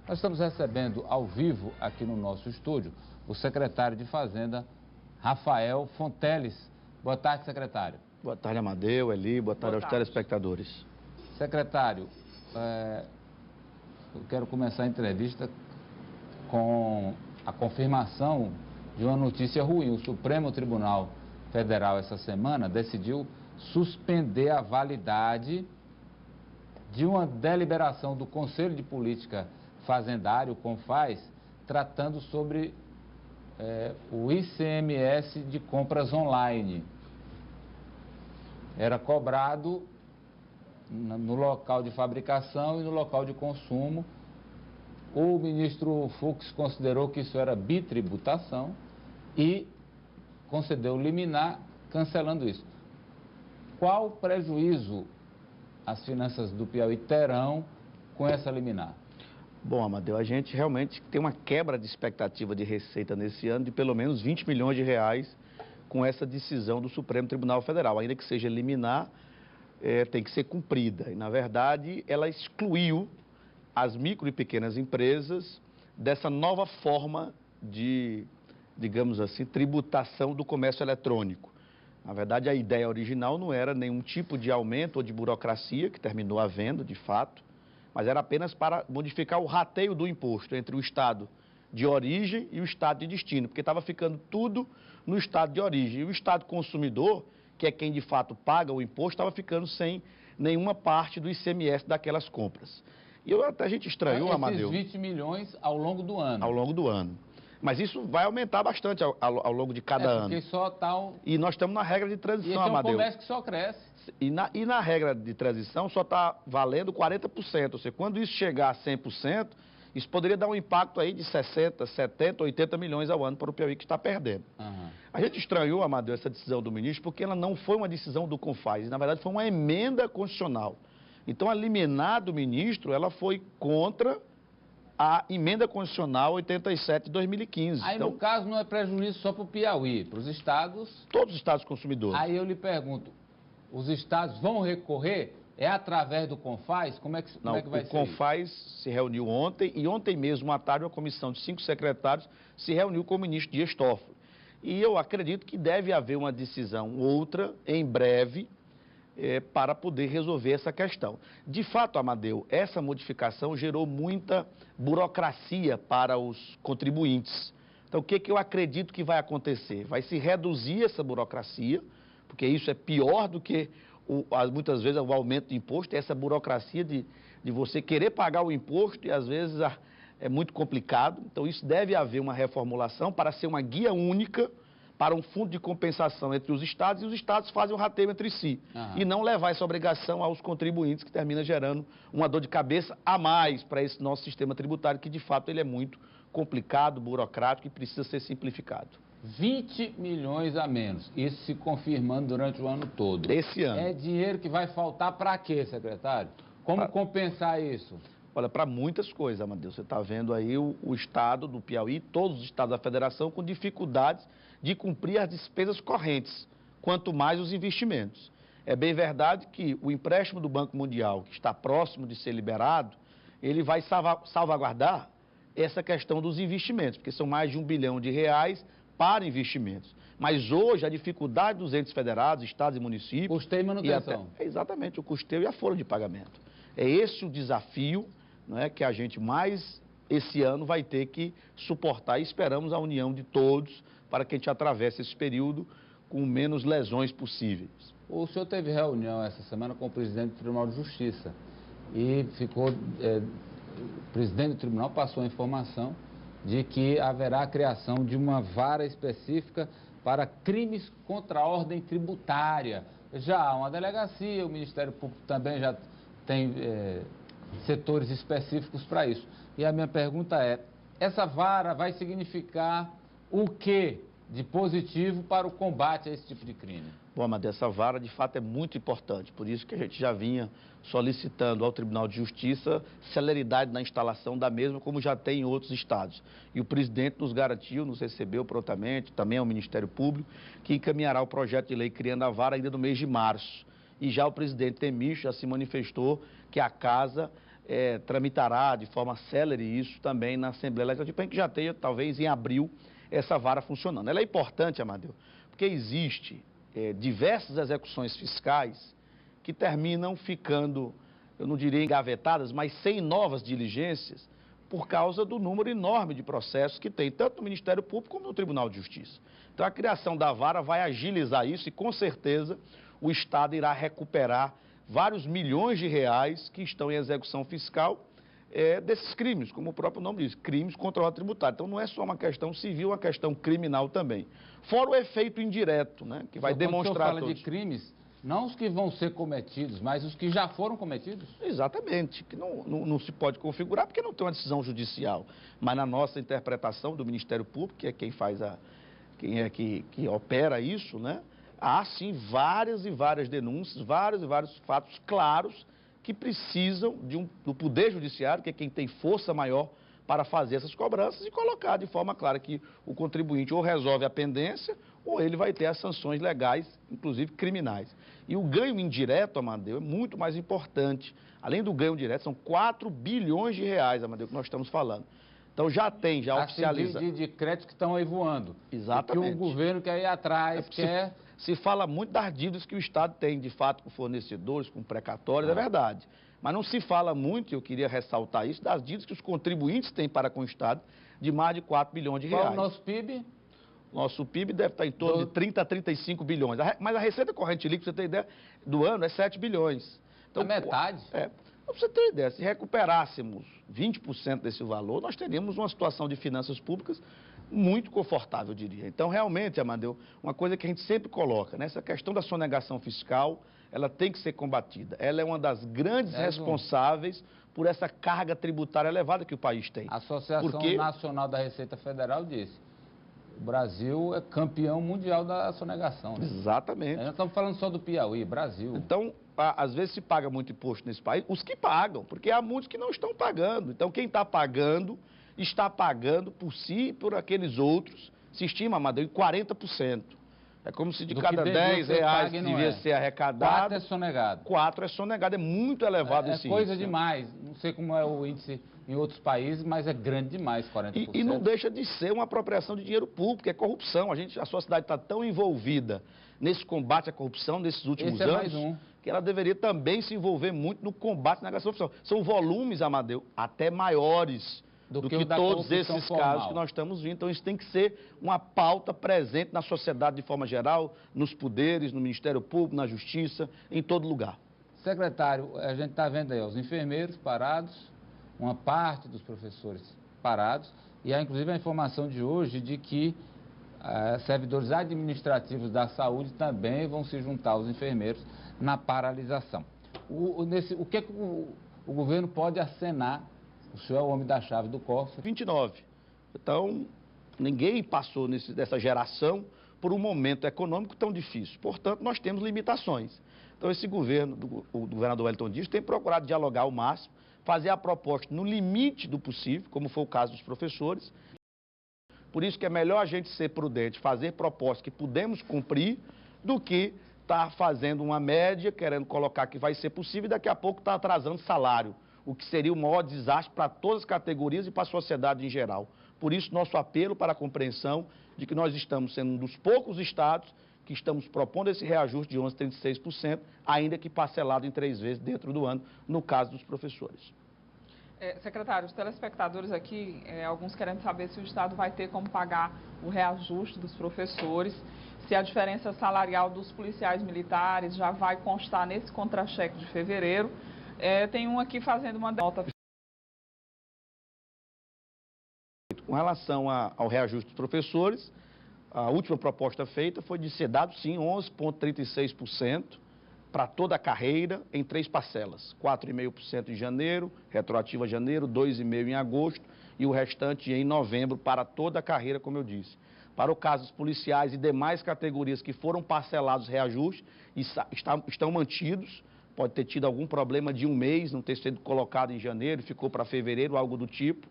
Nós estamos recebendo ao vivo aqui no nosso estúdio o secretário de Fazenda, Rafael Fonteles. Boa tarde, secretário. Boa tarde, Amadeu, Eli, boa tarde aos telespectadores. Secretário, eu quero começar a entrevista com a confirmação de uma notícia ruim. O Supremo Tribunal Federal, essa semana, decidiu suspender a validade de uma deliberação do Conselho de Política Fazendária, o CONFAS, tratando sobre o ICMS de compras online. Era cobrado no local de fabricação e no local de consumo. O ministro Fux considerou que isso era bitributação e concedeu liminar, cancelando isso. Qual prejuízo as finanças do Piauí terão com essa liminar? Bom, Amadeu, a gente realmente tem uma quebra de expectativa de receita nesse ano de pelo menos 20 milhões de reais com essa decisão do Supremo Tribunal Federal. Ainda que seja liminar, tem que ser cumprida. E, na verdade, ela excluiu as micro e pequenas empresas dessa nova forma de, digamos assim, tributação do comércio eletrônico. Na verdade, a ideia original não era nenhum tipo de aumento ou de burocracia, que terminou havendo, de fato, mas era apenas para modificar o rateio do imposto entre o estado de origem e o estado de destino, porque estava ficando tudo no estado de origem. E o estado consumidor, que é quem de fato paga o imposto, estava ficando sem nenhuma parte do ICMS daquelas compras. E até a gente estranhou, Amadeu. Esses 20 milhões ao longo do ano. Ao longo do ano. Mas isso vai aumentar bastante ao longo de cada ano. Porque só está E nós estamos na regra de transição, Amadeu. E é um comércio que só cresce. E na regra de transição só está valendo 40%. Ou seja, quando isso chegar a 100%, isso poderia dar um impacto aí de 60, 70, 80 milhões ao ano para o Piauí, que está perdendo. Uhum. A gente estranhou, Amadeu, essa decisão do ministro, porque ela não foi uma decisão do CONFAS. Na verdade, foi uma emenda constitucional. Então, a liminar do ministro, ela foi contra a emenda constitucional 87 de 2015. Aí, então, no caso, não é prejuízo só para o Piauí, para os estados... Todos os estados consumidores. Aí eu lhe pergunto, os estados vão recorrer? É através do CONFAS? Como é que vai ser? O CONFAS se reuniu ontem, e ontem mesmo, à tarde, uma comissão de 5 secretários se reuniu com o ministro Dias Toffoli. E eu acredito que deve haver uma decisão outra, em breve, para poder resolver essa questão. De fato, Amadeu, essa modificação gerou muita burocracia para os contribuintes. Então, o que eu acredito que vai acontecer? Vai se reduzir essa burocracia, porque isso é pior do que, muitas vezes, o aumento de imposto, essa burocracia de você querer pagar o imposto e, às vezes, é muito complicado. Então, isso deve haver uma reformulação para ser uma guia única para um fundo de compensação entre os estados, e os estados fazem um rateio entre si. E não levar essa obrigação aos contribuintes, que termina gerando uma dor de cabeça a mais para esse nosso sistema tributário, que de fato ele é muito complicado, burocrático e precisa ser simplificado. 20 milhões a menos, isso se confirmando durante o ano todo. Esse ano. É dinheiro que vai faltar para quê, secretário? Como compensar isso? Olha, para muitas coisas, Amadeu. Você está vendo aí o estado do Piauí, todos os estados da federação, com dificuldades de cumprir as despesas correntes, quanto mais os investimentos. É bem verdade que o empréstimo do Banco Mundial, que está próximo de ser liberado, ele vai salvaguardar essa questão dos investimentos, porque são mais de R$1 bilhão para investimentos. Mas hoje a dificuldade dos entes federados, estados e municípios... Custeio e manutenção. Exatamente, o custeio e a folha de pagamento. É esse o desafio, não é, que a gente mais esse ano vai ter que suportar, e esperamos a união de todos para que a gente atravesse esse período com menos lesões possíveis. O senhor teve reunião essa semana com o presidente do Tribunal de Justiça e o presidente do tribunal passou a informação de que haverá a criação de uma vara específica para crimes contra a ordem tributária. Já há uma delegacia, o Ministério Público também já tem setores específicos para isso. E a minha pergunta é, essa vara vai significar o que de positivo para o combate a esse tipo de crime? Bom, Amadeu, essa vara de fato é muito importante, por isso que a gente já vinha solicitando ao Tribunal de Justiça celeridade na instalação da mesma, como já tem em outros estados. E o presidente nos garantiu, nos recebeu prontamente, também ao Ministério Público, que encaminhará o projeto de lei criando a vara ainda no mês de março. E já o presidente Temício já se manifestou que a casa tramitará de forma célere isso também na Assembleia Legislativa, para que já tenha, talvez, em abril, essa vara funcionando. Ela é importante, Amadeu, porque existe diversas execuções fiscais que terminam ficando, eu não diria engavetadas, mas sem novas diligências, por causa do número enorme de processos que tem, tanto no Ministério Público como no Tribunal de Justiça. Então, a criação da vara vai agilizar isso e, com certeza, o Estado irá recuperar vários milhões de reais que estão em execução fiscal desses crimes, como o próprio nome diz, crimes contra o tributário. Então, não é só uma questão civil, é uma questão criminal também. Fora o efeito indireto, né, que vai demonstrar quando o senhor fala de crimes, não os que vão ser cometidos, mas os que já foram cometidos? Exatamente, que não se pode configurar porque não tem uma decisão judicial. Mas na nossa interpretação do Ministério Público, que é quem faz que opera isso, né? Há sim várias e várias denúncias, vários e vários fatos claros que precisam do Poder Judiciário, que é quem tem força maior para fazer essas cobranças e colocar de forma clara que o contribuinte ou resolve a pendência ou ele vai ter as sanções legais, inclusive criminais. E o ganho indireto, Amadeu, é muito mais importante. Além do ganho direto, são 4 bilhões de reais, Amadeu, que nós estamos falando. Então já oficializa. De créditos que estão aí voando. Exatamente. E que o governo quer ir atrás, Se fala muito das dívidas que o Estado tem, de fato, com fornecedores, com precatórios, é verdade. Mas não se fala muito, eu queria ressaltar isso, das dívidas que os contribuintes têm para com o Estado, de mais de 4 bilhões de reais. Qual é o nosso PIB? Nosso PIB deve estar em torno de 30 a 35 bilhões. Mas a receita corrente líquida, pra você ter ideia, do ano é 7 bilhões. Então, a metade? Para você ter ideia, se recuperássemos 20% desse valor, nós teríamos uma situação de finanças públicas muito confortável, eu diria. Então, realmente, Amadeu, uma coisa que a gente sempre coloca, né? Essa questão da sonegação fiscal, ela tem que ser combatida. Ela é uma das grandes responsáveis por essa carga tributária elevada que o país tem. A Associação Nacional da Receita Federal disse: o Brasil é campeão mundial da sonegação. Né? Exatamente. Nós estamos falando só do Piauí, Brasil. Então, às vezes se paga muito imposto nesse país, os que pagam, porque há muitos que não estão pagando. Então, quem está pagando por si e por aqueles outros, se estima, Amadeu, em 40%. É como se de cada 10 reais que devia ser arrecadado... 4 é sonegado. 4 é sonegado, é muito elevado esse índice. É coisa demais. Não sei como é o índice em outros países, mas é grande demais, 40%. E não deixa de ser uma apropriação de dinheiro público, é corrupção. A sociedade está tão envolvida nesse combate à corrupção nesses últimos anos, que ela deveria também se envolver muito no combate à corrupção. São volumes, Amadeu, até maiores do que todos esses casos que nós estamos vendo. Então, isso tem que ser uma pauta presente na sociedade de forma geral, nos poderes, no Ministério Público, na Justiça, em todo lugar. Secretário, a gente está vendo aí os enfermeiros parados, uma parte dos professores parados, e há inclusive a informação de hoje de que servidores administrativos da saúde também vão se juntar aos enfermeiros na paralisação. O que o governo pode acenar? O senhor é o homem da chave do COFRE. 29. Então, ninguém passou dessa geração por um momento econômico tão difícil. Portanto, nós temos limitações. Então, esse governo, o governador Wellington Dias, tem procurado dialogar ao máximo, fazer a proposta no limite do possível, como foi o caso dos professores. Por isso que é melhor a gente ser prudente, fazer propostas que podemos cumprir, do que estar fazendo uma média, querendo colocar que vai ser possível e daqui a pouco estar atrasando salário, o que seria o maior desastre para todas as categorias e para a sociedade em geral. Por isso, nosso apelo para a compreensão de que nós estamos sendo um dos poucos estados que estamos propondo esse reajuste de 11,36%, ainda que parcelado em 3 vezes dentro do ano, no caso dos professores. Secretário, os telespectadores aqui, alguns querendo saber se o Estado vai ter como pagar o reajuste dos professores, se a diferença salarial dos policiais militares já vai constar nesse contra-cheque de fevereiro. Tem um aqui fazendo uma nota. Com relação ao reajuste dos professores, a última proposta feita foi de ser dado, sim, 11,36% para toda a carreira em 3 parcelas. 4,5% em janeiro, retroativa a janeiro, 2,5% em agosto e o restante em novembro para toda a carreira, como eu disse. Para o caso dos policiais e demais categorias que foram parcelados reajustes, estão mantidos. Pode ter tido algum problema de 1 mês, não ter sido colocado em janeiro, ficou para fevereiro, algo do tipo.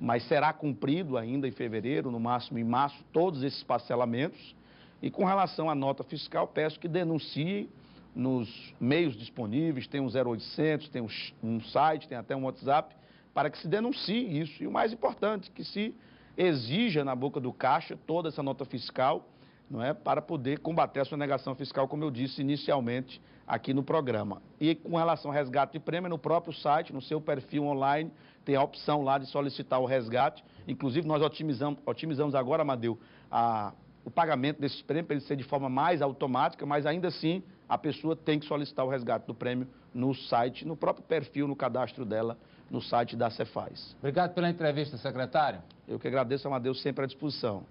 Mas será cumprido ainda em fevereiro, no máximo em março, todos esses parcelamentos. E com relação à nota fiscal, peço que denunciem nos meios disponíveis, tem um 0800, tem um site, tem até um WhatsApp, para que se denuncie isso. E o mais importante, que se exija na boca do caixa toda essa nota fiscal, não é, para poder combater a sonegação fiscal, como eu disse inicialmente aqui no programa. E com relação ao resgate de prêmio, no próprio site, no seu perfil online, tem a opção lá de solicitar o resgate. Inclusive, nós otimizamos agora, Amadeu, o pagamento desses prêmios para ele ser de forma mais automática, mas ainda assim a pessoa tem que solicitar o resgate do prêmio no site, no próprio perfil, no cadastro dela, no site da Cefaz. Obrigado pela entrevista, secretário. Eu que agradeço, Amadeu, sempre à disposição.